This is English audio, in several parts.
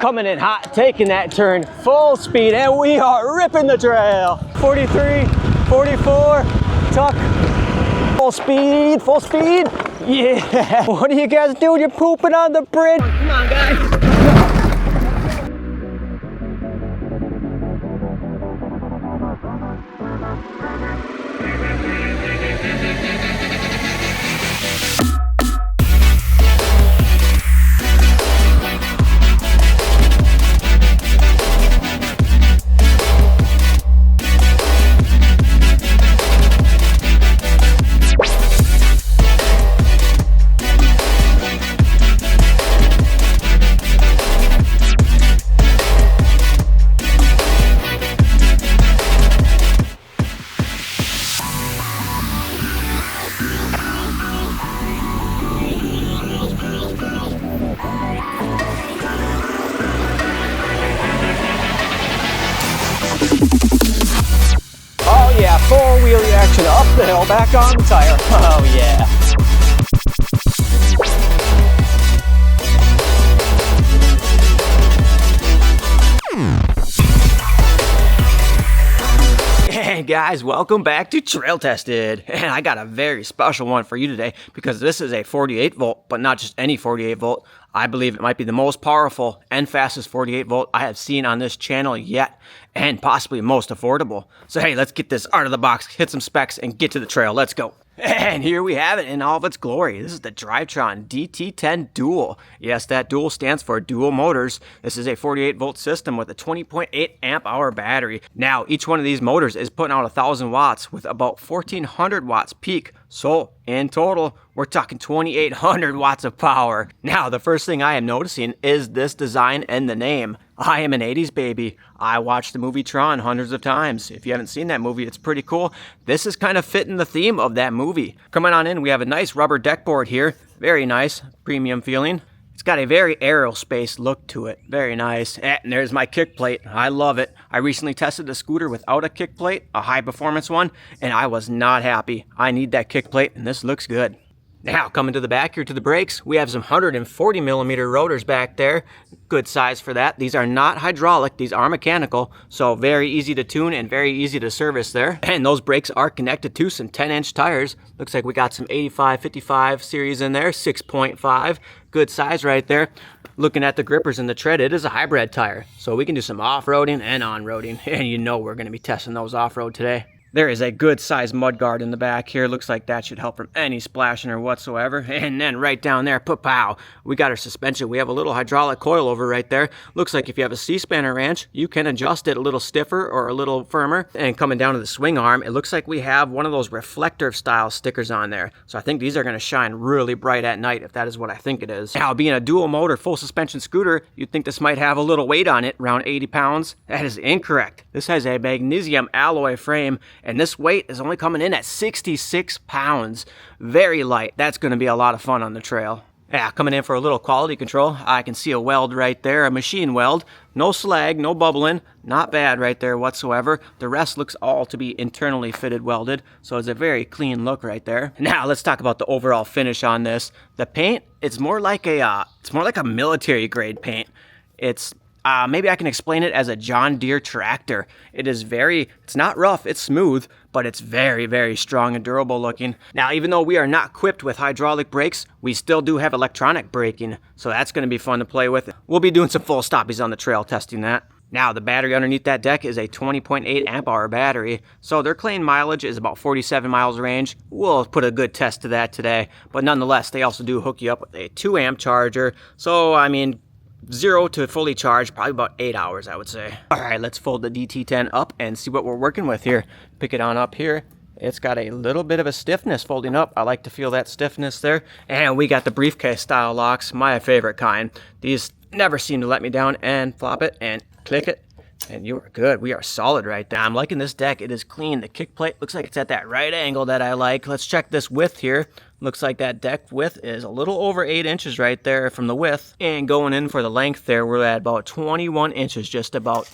Coming in hot, taking that turn full speed, and we are ripping the trail. 43, 44, tuck, full speed, full speed. Yeah. What are you guys doing? You're pooping on the bridge. Come on, guys. Oh yeah, full wheelie action up the hill, back on the tire. Oh yeah. Hey guys, welcome back to Trail Tested. And I got a very special one for you today because this is a 48 volt, but not just any 48 volt. I believe it might be the most powerful and fastest 48 volt I have seen on this channel yet, and possibly most affordable. So hey, let's get this out of the box, hit some specs, and get to the trail. Let's go. And here we have it in all of its glory. This is the DriveTron DT10 Dual. Yes, that dual stands for dual motors. This is a 48 volt system with a 20.8 amp hour battery. Now, each one of these motors is putting out 1,000 watts with about 1,400 watts peak. So, in total, we're talking 2,800 watts of power. Now, the first thing I am noticing is this design and the name. I am an 80s baby. I watched the movie Tron hundreds of times. If you haven't seen that movie, it's pretty cool. This is kind of fitting the theme of that movie. Coming on in, we have a nice rubber deck board here. Very nice, premium feeling. It's got a very aerospace look to it. Very nice. And there's my kick plate. I love it. I recently tested the scooter without a kick plate, a high performance one, and I was not happy. I need that kick plate, and this looks good. Now, coming to the back here to the brakes, we have some 140 millimeter rotors back there. Good size for that. These are not hydraulic, these are mechanical, so very easy to tune and very easy to service there. And those brakes are connected to some 10-inch tires. Looks like we got some 85-55 series in there, 6.5. Good size right there. Looking at the grippers and the tread, it is a hybrid tire, so we can do some off-roading and on-roading, and you know we're going to be testing those off-road today. There is a good sized mud guard in the back here. Looks like that should help from any splashing or whatsoever. And then right down there, pow, we got our suspension. We have a little hydraulic coil over right there. Looks like if you have a C-spanner wrench, you can adjust it a little stiffer or a little firmer. And coming down to the swing arm, it looks like we have one of those reflector style stickers on there. So I think these are going to shine really bright at night, if that is what I think it is. Now, being a dual motor full suspension scooter, you'd think this might have a little weight on it, around 80 pounds. That is incorrect. This has a magnesium alloy frame, and this weight is only coming in at 66 pounds. Very light. That's going to be a lot of fun on the trail. Yeah, coming in for a little quality control, I can see a weld right there, a machine weld. No slag, no bubbling. Not bad right there whatsoever. The rest looks all to be internally fitted welded, so it's a very clean look right there. Now, let's talk about the overall finish on this. The paint, it's more like a military grade paint. It's maybe I can explain it as a John Deere tractor. It's not rough, it's smooth, but it's very, very strong and durable looking. Now, even though we are not equipped with hydraulic brakes, we still do have electronic braking, so that's going to be fun to play with. We'll be doing some full stoppies on the trail testing that. Now, the battery underneath that deck is a 20.8 amp hour battery, so their claimed mileage is about 47 miles range. We'll put a good test to that today, but nonetheless, they also do hook you up with a 2 amp charger, so I mean, 0 to fully charged, probably about 8 hours, I would say. All right, let's fold the DT10 up and see what we're working with here. Pick it on up here. It's got a little bit of a stiffness folding up. I like to feel that stiffness there. And we got the briefcase style locks, my favorite kind. These never seem to let me down. And flop it and click it. And you are good. We are solid right there. I'm liking this deck. It is clean. The kick plate looks like it's at that right angle that I like. Let's check this width here. Looks like that deck width is a little over 8 inches right there from the width. And going in for the length there, we're at about 21 inches, just about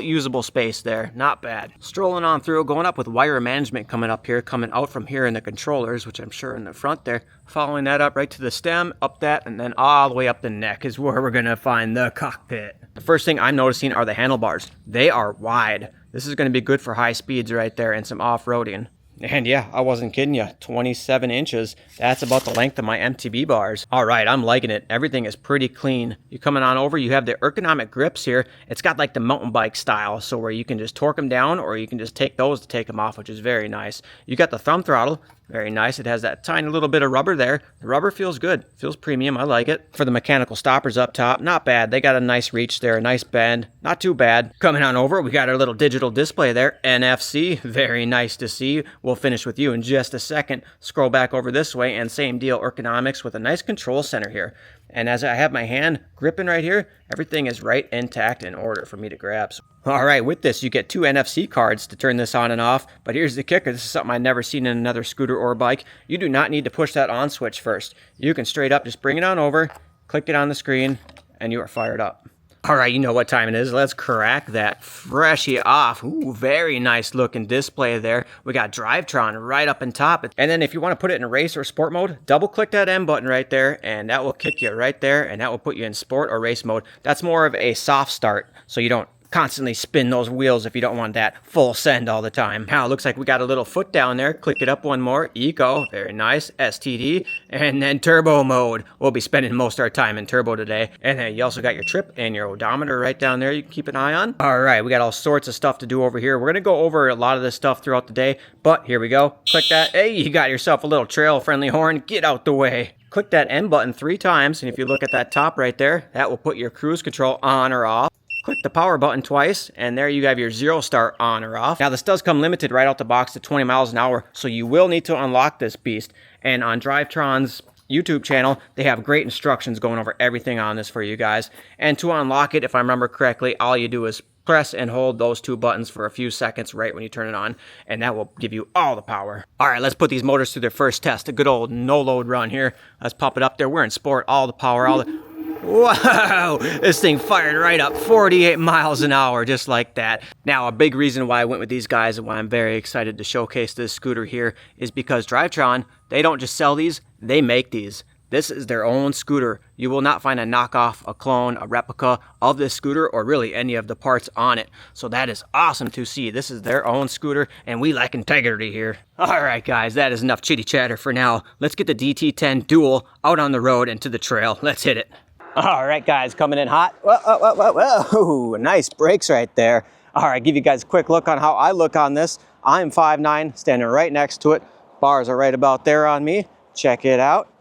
usable space there. Not bad. Strolling on through, going up with wire management coming up here, coming out from here in the controllers, which I'm sure in the front there. Following that up right to the stem, up that, and then all the way up the neck is where we're going to find the cockpit. The first thing I'm noticing are the handlebars. They are wide. This is going to be good for high speeds right there and some off-roading. And yeah, I wasn't kidding you, 27 inches. That's about the length of my MTB bars. All right, I'm liking it. Everything is pretty clean. You coming on over, you have the ergonomic grips here. It's got like the mountain bike style, so where you can just torque them down or you can just take those to take them off, which is very nice. You got the thumb throttle. Very nice. It has that tiny little bit of rubber there. The rubber feels good. Feels premium. I like it. For the mechanical stoppers up top, not bad. They got a nice reach there, a nice bend. Not too bad. Coming on over, we got our little digital display there. NFC. Very nice to see. We'll finish with you in just a second. Scroll back over this way, and same deal, ergonomics with a nice control center here. And as I have my hand gripping right here, everything is right intact in order for me to grab. So, all right, with this, you get 2 NFC cards to turn this on and off. But here's the kicker. This is something I've never seen in another scooter or bike. You do not need to push that on switch first. You can straight up just bring it on over, click it on the screen, and you are fired up. All right, you know what time it is. Let's crack that freshie off. Ooh, very nice looking display there. We got DriveTron right up on top. And then if you want to put it in race or sport mode, double click that M button right there, and that will kick you right there, and that will put you in sport or race mode. That's more of a soft start, so you don't constantly spin those wheels if you don't want that full send all the time. Now it looks like we got a little foot down there. Click it up one more. Eco, very nice. STD, and then turbo mode. We'll be spending most of our time in turbo today. And then you also got your trip and your odometer right down there you can keep an eye on. All right, we got all sorts of stuff to do over here. We're gonna go over a lot of this stuff throughout the day, but here we go. Click that. Hey, you got yourself a little trail friendly horn. Get out the way. Click that M button 3 times, and if you look at that top right there, that will put your cruise control on or off. Click the power button twice, and there you have your 0 start on or off. Now this does come limited right out the box to 20 miles an hour, so you will need to unlock this beast. And on DriveTron's YouTube channel, they have great instructions going over everything on this for you guys. And to unlock it, if I remember correctly, all you do is press and hold those 2 buttons for a few seconds right when you turn it on, and that will give you all the power. All right, let's put these motors through their first test. A good old no-load run here. Let's pop it up there. We're in sport, all the power, all the... Wow, this thing fired right up 48 miles an hour, just like that. Now, a big reason why I went with these guys and why I'm very excited to showcase this scooter here is because DriveTron, they don't just sell these, they make these. This is their own scooter. You will not find a knockoff, a clone, a replica of this scooter, or really any of the parts on it. So that is awesome to see. This is their own scooter, and we like integrity here. All right, guys, that is enough chitty chatter for now. Let's get the DT10 Dual out on the road and to the trail. Let's hit it. All right, guys, coming in hot. Whoa, whoa, whoa, whoa, whoa. Nice brakes right there. All right, give you guys a quick look on how I look on this. I'm 5'9", standing right next to it. Bars are right about there on me. Check it out.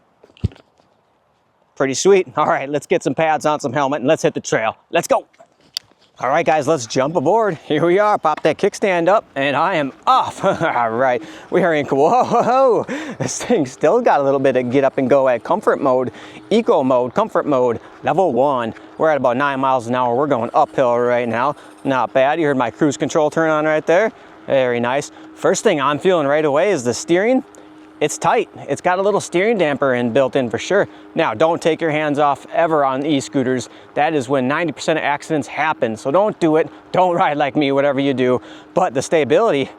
Pretty sweet. All right, let's get some pads on, some helmet, and let's hit the trail. Let's go. All right, guys, let's jump aboard. Here we are. Pop that kickstand up, and I am off. All right, we are in. Whoa, this thing still got a little bit of get up and go at comfort mode, eco mode, comfort mode, level 1. We're at about 9 miles an hour. We're going uphill right now. Not bad. You heard my cruise control turn on right there. Very nice. First thing I'm feeling right away is the steering. It's tight. It's got a little steering damper built in for sure. Now, don't take your hands off ever on e-scooters. That is when 90% of accidents happen. So don't do it. Don't ride like me, whatever you do. But the stability,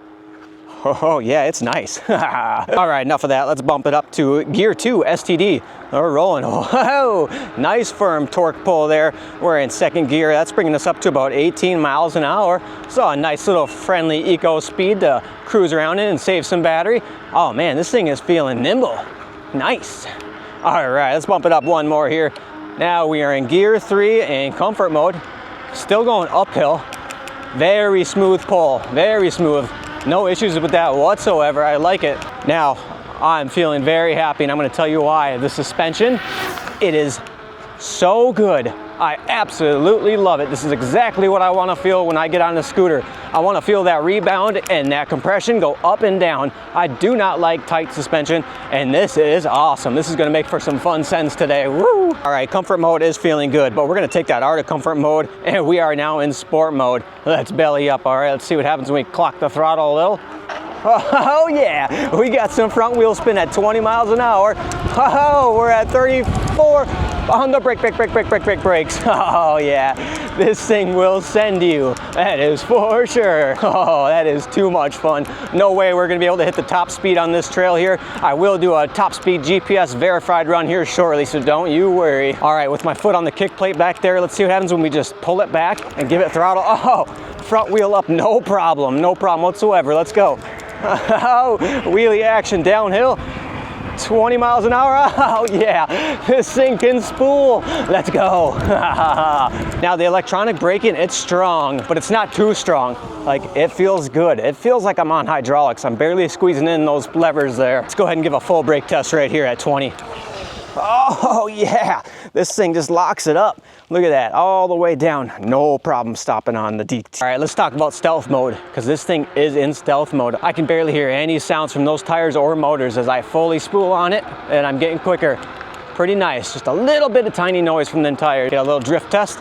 oh yeah, it's nice. All right, enough of that. Let's bump it up to gear 2, STD. We're rolling. Oh, nice firm torque pull there. We're in 2nd gear. That's bringing us up to about 18 miles an hour. So a nice little friendly eco speed to cruise around in and save some battery. Oh man, this thing is feeling nimble. Nice. All right, let's bump it up one more here. Now we are in gear 3 in comfort mode. Still going uphill. Very smooth pull, very smooth. No issues with that whatsoever. I like it. Now, I'm feeling very happy, and I'm going to tell you why. The suspension, it is so good. I absolutely love it. This is exactly what I want to feel when I get on the scooter. I want to feel that rebound and that compression go up and down. I do not like tight suspension, and this is awesome. This is going to make for some fun sends today. Woo! All right, comfort mode is feeling good, but we're going to take that out of comfort mode, and we are now in sport mode. Let's belly up. All right, let's see what happens when we clock the throttle a little. Oh yeah, we got some front wheel spin at 20 miles an hour. Oh, we're at 34 on the brakes. Oh yeah, this thing will send you. That is for sure. Oh, that is too much fun. No way we're gonna be able to hit the top speed on this trail here. I will do a top speed GPS verified run here shortly, so don't you worry. All right, with my foot on the kick plate back there, let's see what happens when we just pull it back and give it throttle. Oh, front wheel up, no problem whatsoever. Let's go. Oh, wheelie action downhill. 20 miles an hour. Oh yeah, this thing can spool. Let's go. Now the electronic braking, it's strong, but it's not too strong. Like, it feels good. It feels like I'm on hydraulics. I'm barely squeezing in those levers there. Let's go ahead and give a full brake test right here at 20. Oh yeah, this thing just locks it up. Look at that, all the way down. No problem stopping on the DT. All right, let's talk about stealth mode, because this thing is in stealth mode. I can barely hear any sounds from those tires or motors as I fully spool on it, and I'm getting quicker. Pretty nice, just a little bit of tiny noise from the tire. Get a little drift test.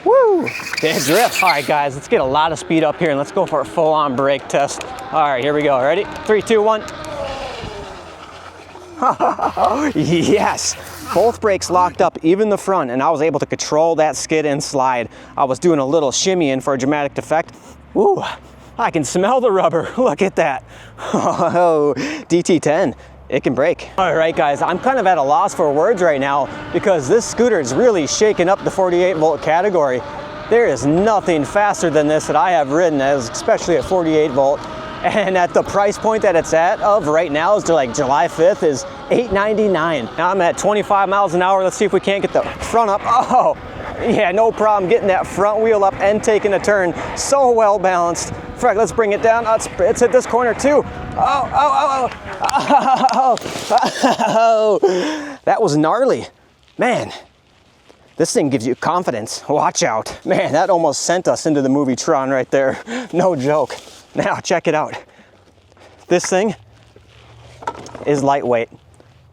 Woo, big drift. All right guys, let's get a lot of speed up here and let's go for a full on brake test. All right, here we go, ready? 3, 2, 1. Yes, both brakes locked up, even the front, and I was able to control that skid and slide. I was doing a little shimmy in for a dramatic effect. Woo, I can smell the rubber. Look at that. Oh, DT10, it can brake. All right guys, I'm kind of at a loss for words right now because this scooter is really shaking up the 48 volt category. There is nothing faster than this that I have ridden, especially at 48 volt. And at the price point that it's at of right now is to like July 5th is $8.99. Now I'm at 25 miles an hour. Let's see if we can't get the front up. Oh, yeah, no problem getting that front wheel up and taking a turn. So well balanced. Frick, let's bring it down. It's at this corner too. Oh, that was gnarly. Man, this thing gives you confidence. Watch out. Man, that almost sent us into the movie Tron right there. No joke. Now, check it out. This thing is lightweight.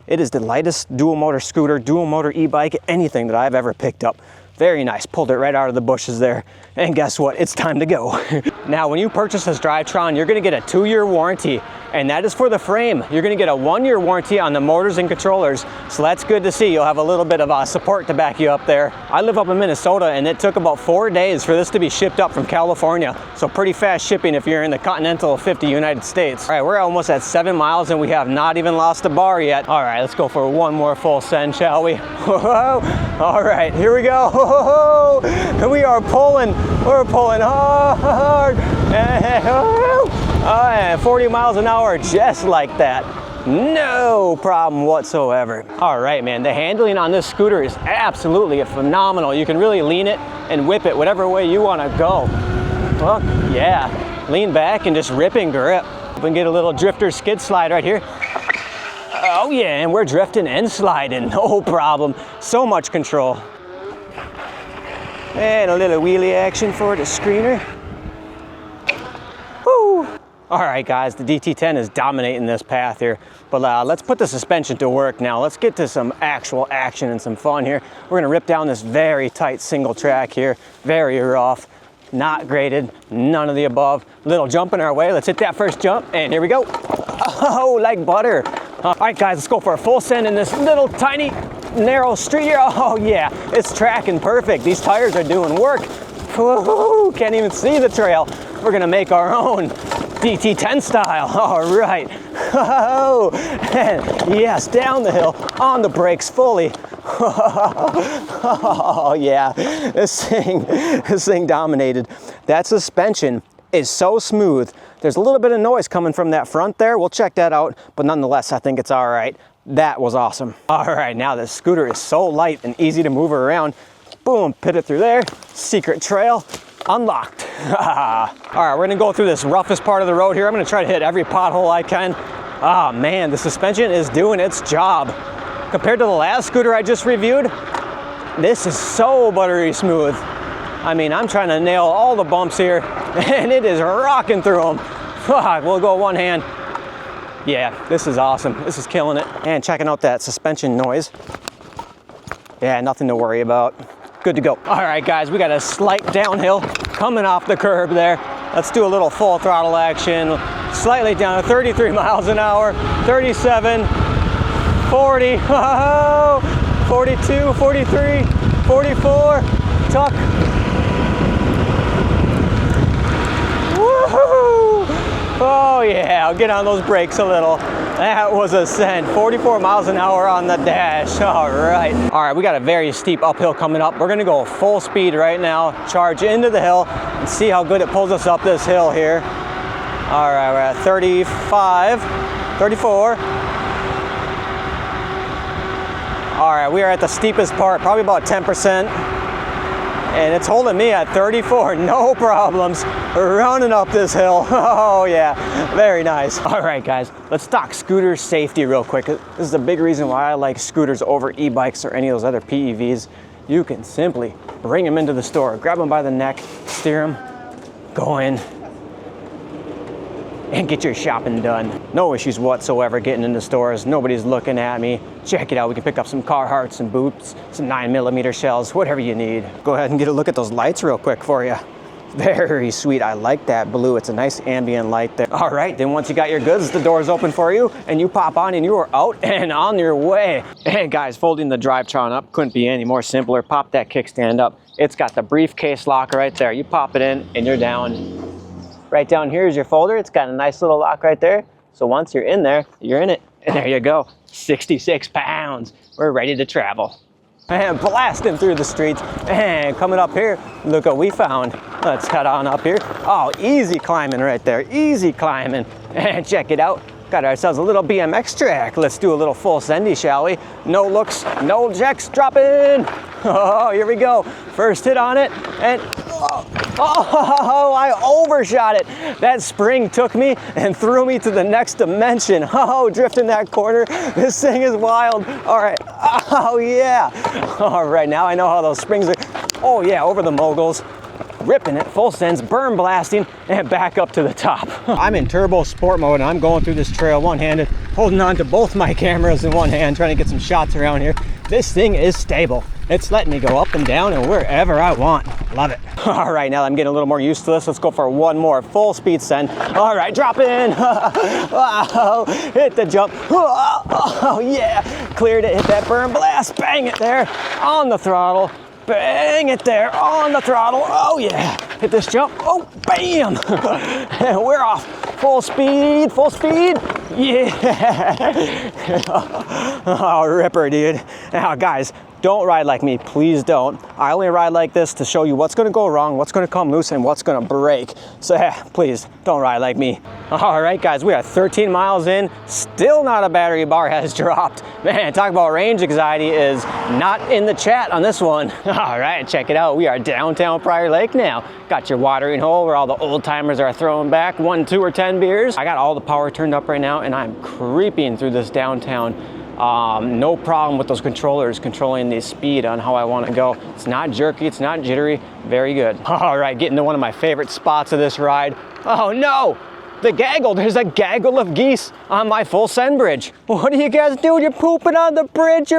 It is the lightest dual motor scooter, dual motor e-bike, anything that I've ever picked up. Very nice, pulled it right out of the bushes there. And guess what, it's time to go. Now, when you purchase this DriveTron, you're gonna get a 2-year warranty, and that is for the frame. You're gonna get a 1-year warranty on the motors and controllers, so that's good to see. You'll have a little bit of support to back you up there. I live up in Minnesota, and it took about 4 days for this to be shipped up from California, so pretty fast shipping if you're in the continental 50 United States. All right, we're almost at 7 miles, and we have not even lost a bar yet. All right, let's go for one more full send, shall we? All right, here we go. We are pulling. We're pulling hard. And 40 miles an hour just like that. No problem whatsoever. All right, man, the handling on this scooter is absolutely phenomenal. You can really lean it and whip it whatever way you want to go. Well, yeah, lean back and just rip and grip. We can get a little drifter skid slide right here. Oh yeah, and we're drifting and sliding, no problem. So much control. And a little wheelie action for the screener. Woo! All right, guys, the DT10 is dominating this path here, but let's put the suspension to work now. Let's get to some actual action and some fun here. We're gonna rip down this very tight single track here, very rough, not graded, none of the above. Little jump in our way. Let's hit that first jump, and here we go. Oh, like butter. All right, guys, let's go for a full send in this little tiny narrow street here. Oh yeah, it's tracking perfect. These tires are doing work. Woo-hoo, can't even see the trail. We're gonna make our own DT10 style. All right. Oh, and yes, down the hill on the brakes fully. Oh yeah, this thing dominated. That suspension is so smooth. There's a little bit of noise coming from that front there. We'll check that out, but nonetheless, I think it's all right. That was awesome. All right, now this scooter is so light and easy to move around. Boom, pit it through there. Secret trail unlocked. All right, we're gonna go through this roughest part of the road here. I'm gonna try to hit every pothole I can. Ah, man, the suspension is doing its job. Compared to the last scooter I just reviewed, this is so buttery smooth. I mean, I'm trying to nail all the bumps here, and it is rocking through them. We'll go one hand. Yeah, this is awesome. This is killing it. And checking out that suspension noise. Yeah, nothing to worry about. Good to go. All right, guys, we got a slight downhill coming off the curb there. Let's do a little full throttle action. slightly down to 33 miles an hour, 37, 40, oh, 42, 43, 44, tuck. Woohoo! Oh yeah, I'll get on those brakes a little. That was a ascent, 44 miles an hour on the dash. All right, we got a very steep uphill coming up. We're gonna go full speed right now, charge into the hill, and see how good it pulls us up this hill here. All right, we're at 35, 34. All right, we are at the steepest part, probably about 10%. And it's holding me at 34, no problems, running up this hill. Oh yeah, very nice. All right guys, let's talk scooter safety real quick. This is a big reason why I like scooters over e-bikes or any of those other PEVs. You can simply bring them into the store, grab them by the neck, steer them, go in, and get your shopping done. No issues whatsoever getting into stores. Nobody's looking at me. Check it out. We can pick up some Carhartt, some boots, some 9mm shells, whatever you need. Go ahead and get a look at those lights real quick for you. Very sweet. I like that blue. It's a nice ambient light there. All right, then once you got your goods, the door's open for you and you pop on and you are out and on your way. And guys, folding the DriveTron up couldn't be any more simpler. Pop that kickstand up. It's got the briefcase lock right there. You pop it in and you're down. Right down here is your folder. It's got a nice little lock right there. So once you're in there, you're in it. And there you go, 66 pounds. We're ready to travel. And blasting through the streets. And coming up here, look what we found. Let's head on up here. Oh, easy climbing right there, easy climbing. And check it out. Got ourselves a little BMX track. Let's do a little full sendy, shall we? No looks, no checks, drop in. Oh, here we go. First hit on it, and oh, I overshot it. That spring took me and threw me to the next dimension. Oh, drifting that corner. This thing is wild. All right. Oh, yeah. All right, now I know how those springs are. Oh, yeah, over the moguls. Ripping it, full sends, burn blasting, and back up to the top. I'm in turbo sport mode, and I'm going through this trail one-handed, holding on to both my cameras in one hand, trying to get some shots around here. This thing is stable. It's letting me go up and down and wherever I want. Love it. All right, now that I'm getting a little more used to this, let's go for one more full speed send. All right, drop in. Oh, hit the jump. Oh, yeah. Cleared it, hit that burn blast. Bang it there on the throttle. Bang it there on the throttle. Oh yeah, hit this jump. Oh, bam. And we're off. Full speed, full speed. Yeah. Oh, ripper, dude. Now guys, don't ride like me, please don't. I only ride like this to show you what's gonna go wrong, what's gonna come loose, and what's gonna break. So please, don't ride like me. All right, guys, we are 13 miles in. Still not a battery bar has dropped. Man, talk about range anxiety is not in the chat on this one. All right, check it out. We are downtown Prior Lake now. Got your watering hole where all the old timers are throwing back 1, 2, or 10 beers. I got all the power turned up right now, and I'm creeping through this downtown. No problem with those controllers controlling the speed on how I want to go. It's not jerky, it's not jittery, very good. All right, getting to one of my favorite spots of this ride. Oh no, the gaggle, there's a gaggle of geese on my full send bridge. What are you guys doing? You're pooping on the bridge.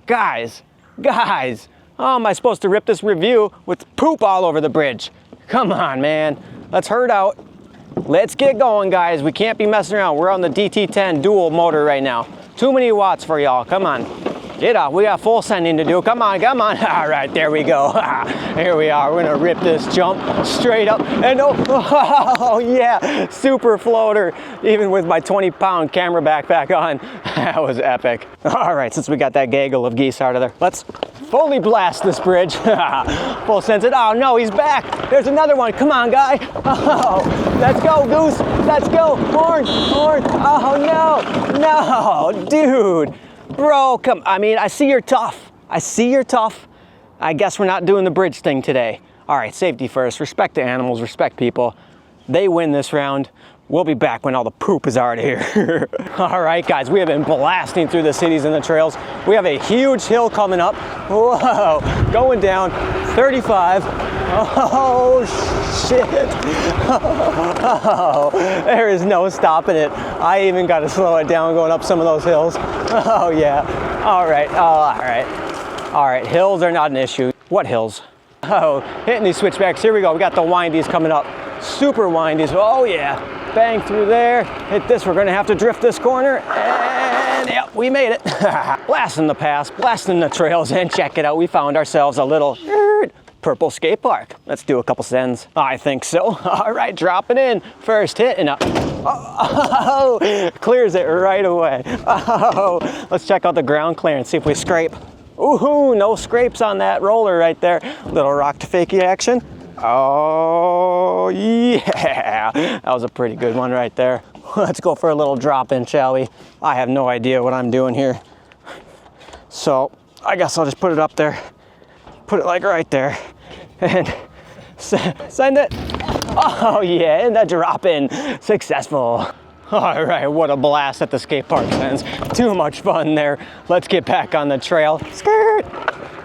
Guys, how am I supposed to rip this review with poop all over the bridge? Come on, man, let's herd out. Let's get going, guys. We can't be messing around. We're on the DT10 dual motor right now. Too many watts for y'all, come on. Get up, we got full sending to do, come on, come on. All right, there we go. Here we are, we're gonna rip this jump straight up and oh yeah, super floater. Even with my 20-pound camera backpack on, that was epic. All right, since we got that gaggle of geese out of there, let's fully blast this bridge. Full sends it, oh no, he's back. There's another one, come on, guy. Oh, let's go, goose, let's go. Horn, oh no, dude. Bro, come, I mean, I see you're tough. I guess we're not doing the bridge thing today. All right, safety first, respect the animals, respect people. They win this round. We'll be back when all the poop is out of here. All right, guys, we have been blasting through the cities and the trails. We have a huge hill coming up. Whoa, going down, 35. Oh, shit. Oh, there is no stopping it. I even got to slow it down going up some of those hills. Oh, yeah. All right, all right. All right, hills are not an issue. What hills? Oh, hitting these switchbacks. Here we go. We got the windies coming up. Super windies. Oh, yeah. bang through there, hit this. We're gonna have to drift this corner, and yep, we made it. Blasting the pass, blasting the trails, and check it out. We found ourselves a little purple skate park. Let's do a couple sends. I think so. All right, dropping in. First hit and clears it right away. Oh, let's check out the ground clearance, see if we scrape. Ooh, no scrapes on that roller right there. Little rock to fakie action. Oh, yeah. That was a pretty good one right there. Let's go for a little drop in, shall we? I have no idea what I'm doing here. So I guess I'll just put it up there. Put it like right there and send it. Oh yeah, and the drop in successful. All right, what a blast at the skate park, friends. Too much fun there. Let's get back on the trail. Skirt.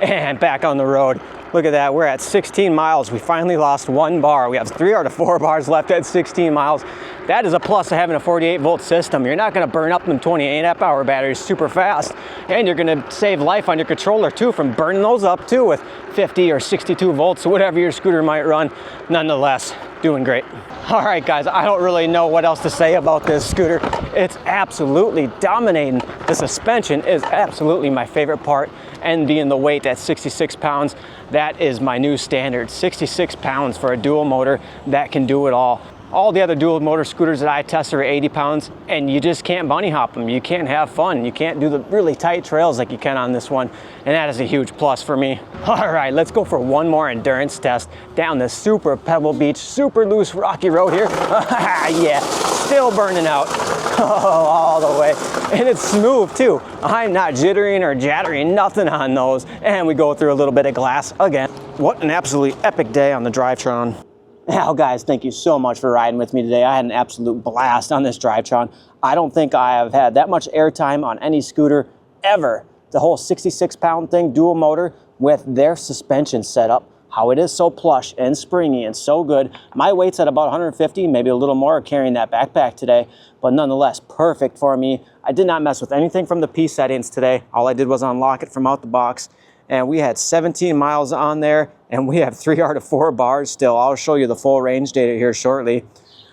And back on the road. Look at that, we're at 16 miles. We finally lost 1 bar. We have 3 out of 4 bars left at 16 miles. That is a plus of having a 48 volt system. You're not gonna burn up them 28 amp hour batteries super fast. And you're gonna save life on your controller too from burning those up too with 50 or 62 volts, whatever your scooter might run. Nonetheless, doing great. All right guys, I don't really know what else to say about this scooter. It's absolutely dominating. The suspension is absolutely my favorite part, and being the weight at 66 pounds, that is my new standard. 66 pounds for a dual motor that can do it all. All the other dual motor scooters that I test are 80 pounds, and you just can't bunny hop them. You can't have fun. You can't do the really tight trails like you can on this one, and that is a huge plus for me. All right, let's go for one more endurance test down this super Pebble Beach, super loose rocky road here. Yeah, still burning out. Oh, all the way. And it's smooth too. I'm not jittering or jattering, nothing on those. And we go through a little bit of glass again. What an absolutely epic day on the DriveTron. Now guys, thank you so much for riding with me today. I had an absolute blast on this DriveTron. I don't think I have had that much airtime on any scooter ever. The whole 66 pound thing, dual motor with their suspension setup, how it is so plush and springy and so good. My weight's at about 150, maybe a little more carrying that backpack today, but nonetheless, perfect for me. I did not mess with anything from the P settings today. All I did was unlock it from out the box. And we had 17 miles on there, and we have 3 out of 4 bars still. I'll show you the full range data here shortly.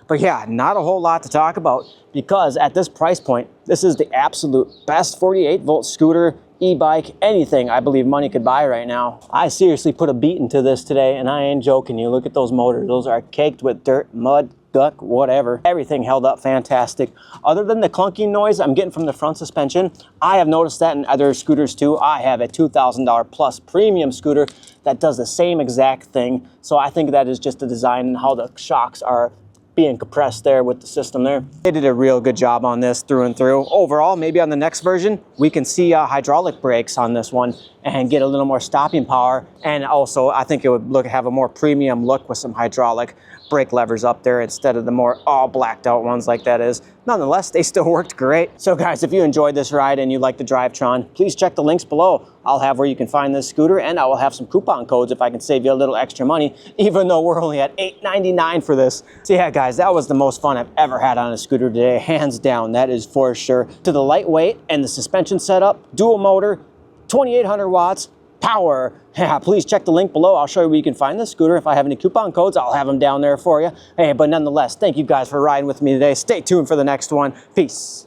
But yeah, not a whole lot to talk about, because at this price point, this is the absolute best 48 volt scooter, e-bike, anything I believe money could buy right now. I seriously put a beat into this today, and I ain't joking you. Look at those motors. Those are caked with dirt, mud, duck, whatever. Everything held up fantastic. Other than the clunking noise I'm getting from the front suspension, I have noticed that in other scooters too. I have a $2,000 plus premium scooter that does the same exact thing. So I think that is just the design and how the shocks are being compressed there with the system there. They did a real good job on this through and through. Overall, maybe on the next version, we can see hydraulic brakes on this one and get a little more stopping power. And also, I think it would have a more premium look with some hydraulic brake levers up there instead of the more all blacked out ones like that is. Nonetheless, they still worked great. So guys, if you enjoyed this ride and you like the DriveTron, please check the links below. I'll have where you can find this scooter, and I will have some coupon codes if I can save you a little extra money, even though we're only at $8.99 for this. So yeah, guys, that was the most fun I've ever had on a scooter today, hands down, that is for sure. To the lightweight and the suspension setup, dual motor, 2,800 watts, power. Yeah, please check the link below. I'll show you where you can find this scooter. If I have any coupon codes, I'll have them down there for you. Hey, but nonetheless, thank you guys for riding with me today. Stay tuned for the next one. Peace.